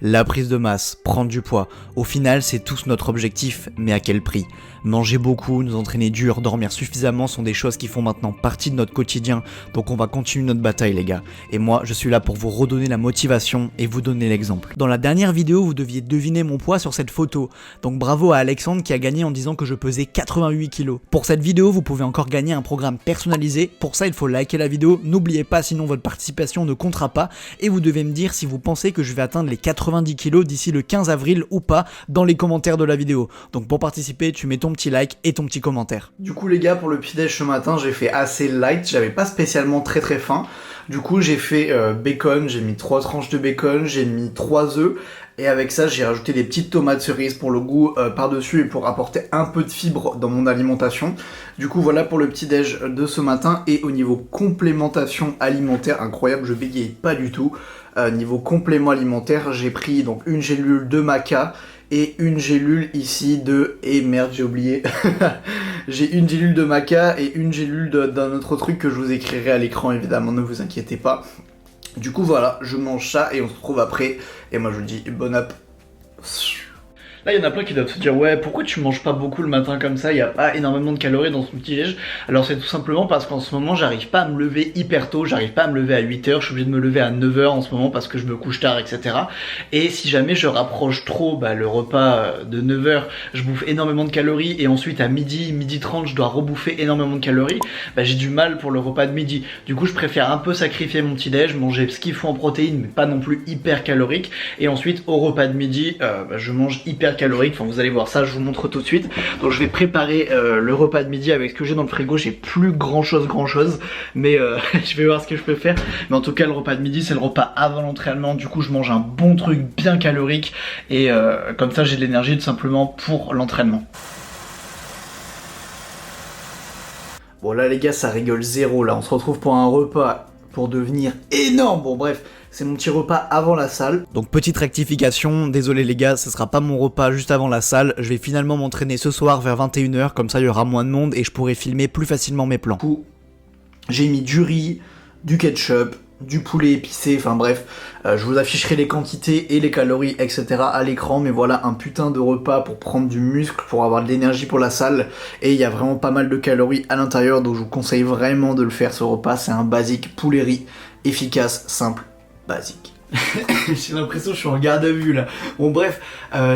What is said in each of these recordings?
La prise de masse, prendre du poids, au final c'est tous notre objectif, mais à quel prix? Manger beaucoup, nous entraîner dur, dormir suffisamment sont des choses qui font maintenant partie de notre quotidien, donc on va continuer notre bataille les gars. Et moi je suis là pour vous redonner la motivation et vous donner l'exemple. Dans la dernière vidéo vous deviez deviner mon poids sur cette photo, donc bravo à Alexandre qui a gagné en disant que je pesais 88 kg. Pour cette vidéo vous pouvez encore gagner un programme personnalisé, pour ça il faut liker la vidéo, n'oubliez pas sinon votre participation ne comptera pas, et vous devez me dire si vous pensez que je vais atteindre les 90 kg d'ici le 15 avril ou pas dans les commentaires de la vidéo. Donc pour participer tu mets ton petit like et ton petit commentaire. Du coup les gars, pour le petit déj ce matin j'ai fait assez light, j'avais pas spécialement très faim. Du coup j'ai fait bacon, j'ai mis 3 tranches de bacon, j'ai mis 3 œufs et avec ça j'ai rajouté des petites tomates cerises pour le goût par dessus et pour apporter un peu de fibre dans mon alimentation. Du coup voilà pour le petit déj de ce matin. Et au niveau complémentation alimentaire, incroyable, je bégaye pas du tout. Niveau complément alimentaire, j'ai pris donc une gélule de maca et une gélule ici de... Et merde, j'ai oublié. J'ai une gélule de maca et une gélule d'un autre truc que je vous écrirai à l'écran évidemment, ne vous inquiétez pas. Du coup voilà, je mange ça et on se retrouve après. Et moi je vous dis bon app. Là, il y en a plein qui doivent se dire ouais, pourquoi tu manges pas beaucoup le matin comme ça, il n'y a pas énormément de calories dans ce petit déj. Alors c'est tout simplement parce qu'en ce moment, j'arrive pas à me lever hyper tôt, j'arrive pas à me lever à 8h, je suis obligé de me lever à 9h en ce moment parce que je me couche tard, etc. Et si jamais je rapproche trop le repas de 9h, je bouffe énormément de calories et ensuite à midi 30, je dois rebouffer énormément de calories, j'ai du mal pour le repas de midi. Du coup, je préfère un peu sacrifier mon petit déj, manger ce qu'il faut en protéines, mais pas non plus hyper calorique. Et ensuite, au repas de midi, je mange hyper calorique, enfin vous allez voir ça, je vous montre tout de suite. Donc je vais préparer le repas de midi avec ce que j'ai dans le frigo. J'ai plus grand chose, mais je vais voir ce que je peux faire. Mais en tout cas le repas de midi c'est le repas avant l'entraînement, du coup je mange un bon truc bien calorique et comme ça j'ai de l'énergie tout simplement pour l'entraînement. Bon là les gars, ça rigole zéro là, on se retrouve pour un repas pour devenir énorme. Bon bref, c'est mon petit repas avant la salle. Donc petite rectification, désolé les gars, ce sera pas mon repas juste avant la salle. Je vais finalement m'entraîner ce soir vers 21h, comme ça il y aura moins de monde et je pourrai filmer plus facilement mes plans. Du coup, j'ai mis du riz, du ketchup, du poulet épicé, enfin bref, je vous afficherai les quantités et les calories, etc. à l'écran, mais voilà un putain de repas pour prendre du muscle, pour avoir de l'énergie pour la salle, et il y a vraiment pas mal de calories à l'intérieur, donc je vous conseille vraiment de le faire ce repas. C'est un basique poulet riz, efficace, simple, basique. J'ai l'impression que je suis en garde à vue là. Bon bref,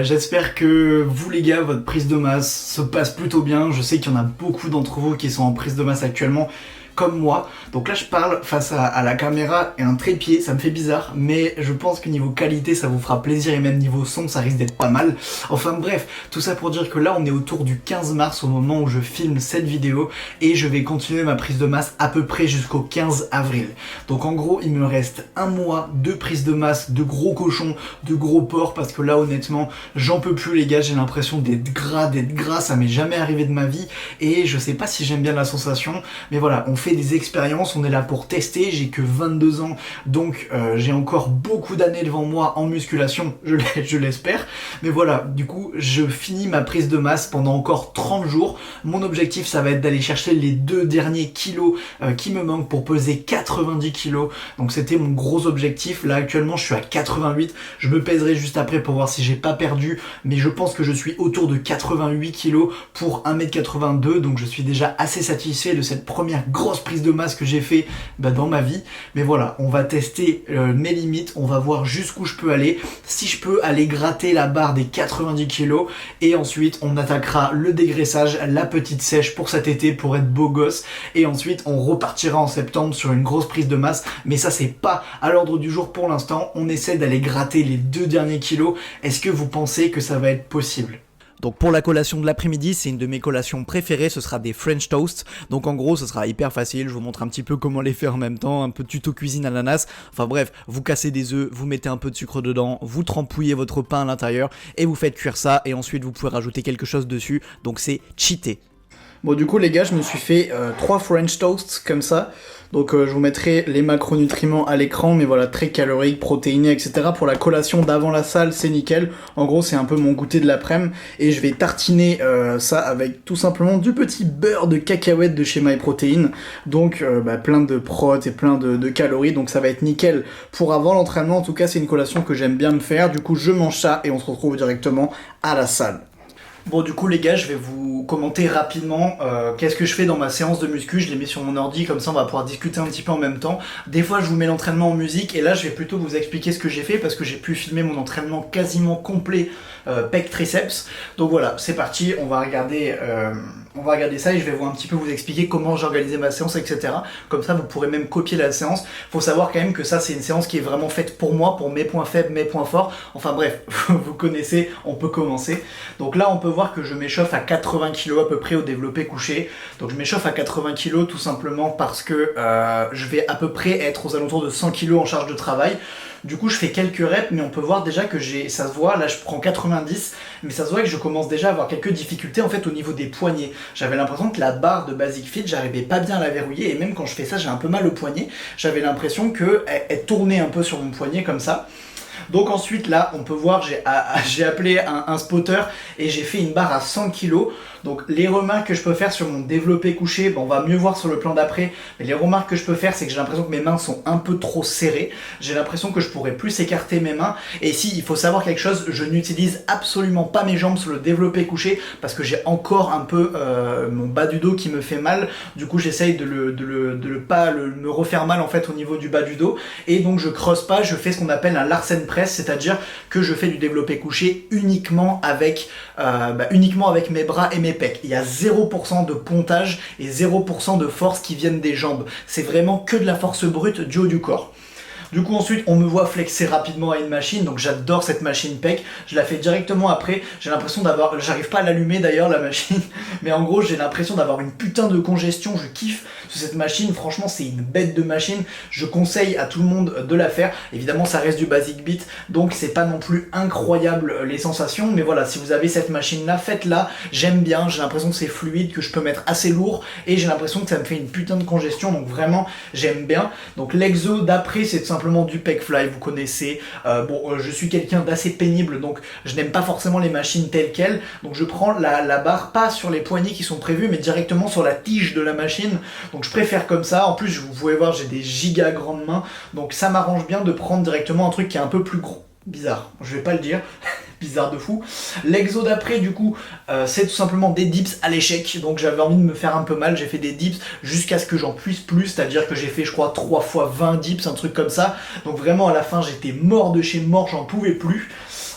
j'espère que vous les gars, votre prise de masse se passe plutôt bien. Je sais qu'il y en a beaucoup d'entre vous qui sont en prise de masse actuellement, comme moi. Donc là je parle face à la caméra et un trépied, ça me fait bizarre, mais je pense que niveau qualité ça vous fera plaisir et même niveau son ça risque d'être pas mal. Enfin bref, tout ça pour dire que là on est autour du 15 mars au moment où je filme cette vidéo et je vais continuer ma prise de masse à peu près jusqu'au 15 avril. Donc en gros il me reste un mois de prise de masse, de gros cochons, de gros porcs, parce que là honnêtement j'en peux plus les gars, j'ai l'impression d'être gras, ça m'est jamais arrivé de ma vie et je sais pas si j'aime bien la sensation, mais voilà, on fait des expériences, on est là pour tester. J'ai que 22 ans, donc j'ai encore beaucoup d'années devant moi en musculation, je l'espère. Mais voilà, du coup, je finis ma prise de masse pendant encore 30 jours. Mon objectif, ça va être d'aller chercher les 2 derniers kilos qui me manquent pour peser 90 kilos. Donc c'était mon gros objectif. Là, actuellement, je suis à 88. Je me pèserai juste après pour voir si j'ai pas perdu, mais je pense que je suis autour de 88 kilos pour 1m82, donc je suis déjà assez satisfait de cette première grosse prise de masse que j'ai fait dans ma vie. Mais voilà, on va tester mes limites, on va voir jusqu'où je peux aller, si je peux aller gratter la barre des 90 kilos, et ensuite on attaquera le dégraissage, la petite sèche pour cet été pour être beau gosse, et ensuite on repartira en septembre sur une grosse prise de masse. Mais ça c'est pas à l'ordre du jour pour l'instant, on essaie d'aller gratter les 2 derniers kilos. Est-ce que vous pensez que ça va être possible ? Donc pour la collation de l'après-midi, c'est une de mes collations préférées, ce sera des French Toast. Donc en gros, ce sera hyper facile, je vous montre un petit peu comment les faire en même temps, un peu de tuto cuisine ananas. Enfin bref, vous cassez des œufs, vous mettez un peu de sucre dedans, vous trempouillez votre pain à l'intérieur et vous faites cuire ça et ensuite vous pouvez rajouter quelque chose dessus. Donc c'est cheaté. Bon du coup les gars, je me suis fait 3 French toasts comme ça. Donc je vous mettrai les macronutriments à l'écran, mais voilà, très calorique, protéiné, etc. Pour la collation d'avant la salle, c'est nickel. En gros, c'est un peu mon goûter de l'après-midi. Et je vais tartiner ça avec tout simplement du petit beurre de cacahuète de chez MyProtein. Donc plein de prot et plein de calories, donc ça va être nickel pour avant l'entraînement. En tout cas, c'est une collation que j'aime bien me faire. Du coup, je mange ça et on se retrouve directement à la salle. Bon du coup les gars, je vais vous commenter rapidement qu'est-ce que je fais dans ma séance de muscu. Je les mets sur mon ordi, comme ça on va pouvoir discuter un petit peu en même temps. Des fois je vous mets l'entraînement en musique et là je vais plutôt vous expliquer ce que j'ai fait parce que j'ai pu filmer mon entraînement quasiment complet pec triceps. Donc voilà, c'est parti, on va regarder ça et je vais un petit peu vous expliquer comment j'ai organisé ma séance, etc. Comme ça vous pourrez même copier la séance. Faut savoir quand même que ça c'est une séance qui est vraiment faite pour moi, pour mes points faibles, mes points forts. Enfin bref, vous connaissez, on peut commencer. Donc là on peut voir que je m'échauffe à 80 kg à peu près au développé couché. Donc je m'échauffe à 80 kg tout simplement parce que je vais à peu près être aux alentours de 100 kg en charge de travail. Du coup je fais quelques reps, mais on peut voir déjà que ça se voit, là je prends 90, mais ça se voit que je commence déjà à avoir quelques difficultés en fait au niveau des poignets. J'avais l'impression que la barre de Basic Fit, j'arrivais pas bien à la verrouiller, et même quand je fais ça j'ai un peu mal au poignet. J'avais l'impression qu'elle tournait un peu sur mon poignet comme ça. Donc ensuite là on peut voir j'ai appelé un spotter et j'ai fait une barre à 100 kg. Donc les remarques que je peux faire sur mon développé couché, bon, on va mieux voir sur le plan d'après, mais les remarques que je peux faire c'est que j'ai l'impression que mes mains sont un peu trop serrées. J'ai l'impression que je pourrais plus écarter mes mains. Et si, il faut savoir quelque chose, je n'utilise absolument pas mes jambes sur le développé couché parce que j'ai encore un peu mon bas du dos qui me fait mal. Du coup j'essaye de me refaire mal en fait au niveau du bas du dos. Et donc je creuse pas, je fais ce qu'on appelle un Larsen press, c'est-à-dire que je fais du développé couché uniquement avec mes bras et mes pecs. Il y a 0% de pontage et 0% de force qui viennent des jambes. C'est vraiment que de la force brute du haut du corps. Du coup ensuite on me voit flexer rapidement à une machine, donc j'adore cette machine pec, je la fais directement après, j'ai l'impression j'arrive pas à l'allumer d'ailleurs la machine, mais en gros j'ai l'impression d'avoir une putain de congestion, je kiffe cette machine, franchement c'est une bête de machine, je conseille à tout le monde de la faire. Évidemment ça reste du basic beat, donc c'est pas non plus incroyable les sensations, mais voilà, si vous avez cette machine là, faites-la, j'aime bien, j'ai l'impression que c'est fluide, que je peux mettre assez lourd, et j'ai l'impression que ça me fait une putain de congestion, donc vraiment j'aime bien. Donc l'exo d'après c'est tout simplement du pec fly, vous connaissez. Je suis quelqu'un d'assez pénible, donc je n'aime pas forcément les machines telles quelles, donc je prends la barre pas sur les poignées qui sont prévus, mais directement sur la tige de la machine. Donc je préfère comme ça. En plus, vous pouvez voir, j'ai des giga grandes mains, donc ça m'arrange bien de prendre directement un truc qui est un peu plus gros. Bizarre, je vais pas le dire. Bizarre de fou. L'exo d'après du coup c'est tout simplement des dips à l'échec, donc j'avais envie de me faire un peu mal, j'ai fait des dips jusqu'à ce que j'en puisse plus, c'est-à-dire que j'ai fait je crois 3 fois 20 dips, un truc comme ça, donc vraiment à la fin j'étais mort de chez mort, j'en pouvais plus.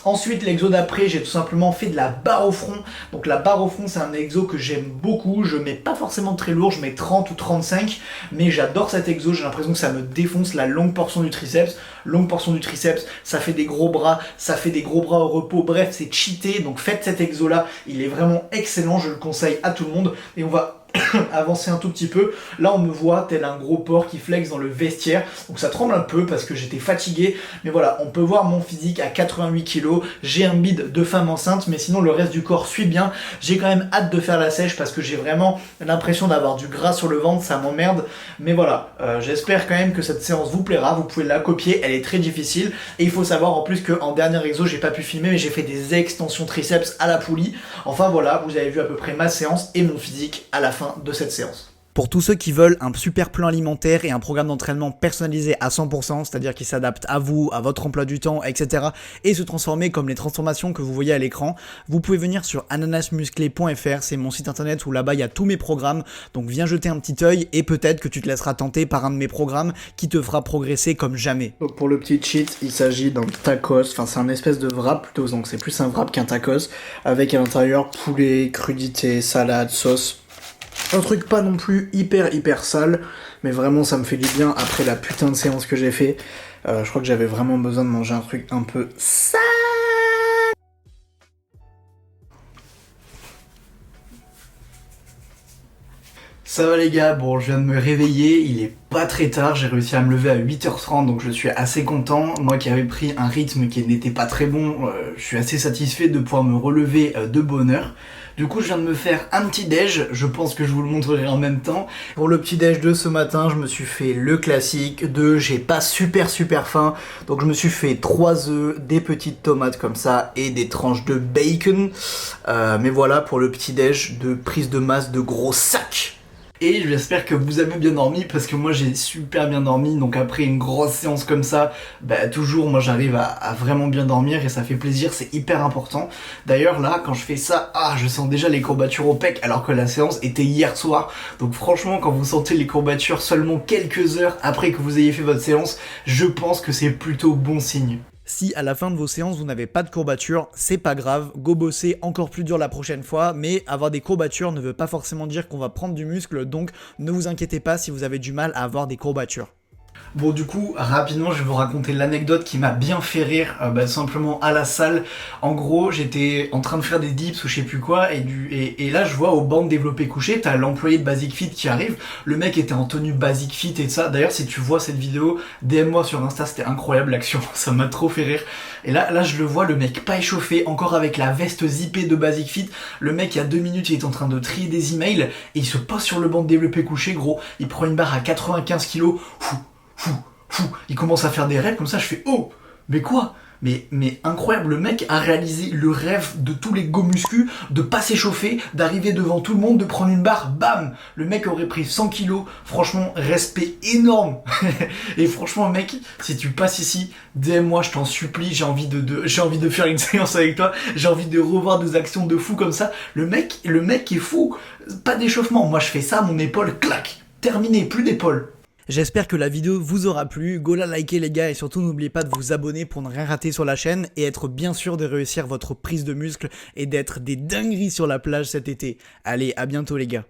Ensuite, l'exo d'après, j'ai tout simplement fait de la barre au front. Donc la barre au front, c'est un exo que j'aime beaucoup. Je mets pas forcément très lourd, je mets 30 ou 35, mais j'adore cet exo. J'ai l'impression que ça me défonce la longue portion du triceps. Longue portion du triceps, ça fait des gros bras, ça fait des gros bras au repos. Bref, c'est cheaté. Donc faites cet exo là, il est vraiment excellent. Je le conseille à tout le monde. Et on va avancer un tout petit peu. Là on me voit tel un gros porc qui flex dans le vestiaire, donc ça tremble un peu parce que j'étais fatigué, mais voilà, on peut voir mon physique à 88 kg, j'ai un bide de femme enceinte, mais sinon le reste du corps suit bien. J'ai quand même hâte de faire la sèche parce que j'ai vraiment l'impression d'avoir du gras sur le ventre, ça m'emmerde, mais voilà, j'espère quand même que cette séance vous plaira, vous pouvez la copier, elle est très difficile, et il faut savoir en plus qu'en dernier exo, j'ai pas pu filmer, mais j'ai fait des extensions triceps à la poulie. Enfin voilà, vous avez vu à peu près ma séance et mon physique à la fin de cette séance. Pour tous ceux qui veulent un super plan alimentaire et un programme d'entraînement personnalisé à 100%, c'est-à-dire qui s'adapte à vous, à votre emploi du temps, etc. et se transformer comme les transformations que vous voyez à l'écran, vous pouvez venir sur ananasmusclé.fr, c'est mon site internet où là-bas il y a tous mes programmes, donc viens jeter un petit œil et peut-être que tu te laisseras tenter par un de mes programmes qui te fera progresser comme jamais. Donc pour le petit cheat, il s'agit d'un tacos, enfin c'est un espèce de wrap plutôt, donc c'est plus un wrap qu'un tacos, avec à l'intérieur poulet, crudité, salade, sauce. Un truc pas non plus hyper sale, mais vraiment ça me fait du bien après la putain de séance que j'ai fait. Je crois que j'avais vraiment besoin de manger un truc un peu sale. Ça va les gars, bon je viens de me réveiller, il est pas très tard, j'ai réussi à me lever à 8h30 donc je suis assez content. Moi qui avais pris un rythme qui n'était pas très bon, je suis assez satisfait de pouvoir me relever de bonne heure. Du coup je viens de me faire un petit déj, je pense que je vous le montrerai en même temps. Pour le petit déj de ce matin, je me suis fait le classique de j'ai pas super faim, donc je me suis fait 3 œufs, des petites tomates comme ça et des tranches de bacon. Mais voilà pour le petit déj de prise de masse de gros sacs. Et j'espère que vous avez bien dormi parce que moi j'ai super bien dormi, donc après une grosse séance comme ça, bah toujours moi j'arrive à vraiment bien dormir et ça fait plaisir, c'est hyper important. D'ailleurs là quand je fais ça, je sens déjà les courbatures au pec alors que la séance était hier soir. Donc franchement quand vous sentez les courbatures seulement quelques heures après que vous ayez fait votre séance, je pense que c'est plutôt bon signe. Si à la fin de vos séances vous n'avez pas de courbatures, c'est pas grave, go bosser encore plus dur la prochaine fois, mais avoir des courbatures ne veut pas forcément dire qu'on va prendre du muscle, donc ne vous inquiétez pas si vous avez du mal à avoir des courbatures. Bon du coup, rapidement je vais vous raconter l'anecdote qui m'a bien fait rire, simplement à la salle. En gros, j'étais en train de faire des dips ou je sais plus quoi, et là je vois au banc de développé couché, t'as l'employé de Basic Fit qui arrive, le mec était en tenue Basic Fit et ça. D'ailleurs si tu vois cette vidéo, DM-moi sur Insta, c'était incroyable l'action, ça m'a trop fait rire. Et là je le vois, le mec pas échauffé, encore avec la veste zippée de Basic Fit, le mec il y a 2 minutes il est en train de trier des emails, et il se pose sur le banc de développé couché, gros, il prend une barre à 95 kilos, il commence à faire des rêves comme ça, je fais oh, mais quoi? Mais incroyable, le mec a réalisé le rêve de tous les go muscu, de pas s'échauffer, d'arriver devant tout le monde, de prendre une barre, bam! Le mec aurait pris 100 kilos, franchement, respect énorme! Et franchement, mec, si tu passes ici, DM-moi, je t'en supplie, j'ai envie de faire une séance avec toi, j'ai envie de revoir des actions de fou comme ça. Le mec est fou, pas d'échauffement, moi je fais ça, mon épaule, clac! Terminé, plus d'épaule. J'espère que la vidéo vous aura plu, go la liker les gars et surtout n'oubliez pas de vous abonner pour ne rien rater sur la chaîne et être bien sûr de réussir votre prise de muscle et d'être des dingueries sur la plage cet été. Allez, à bientôt les gars.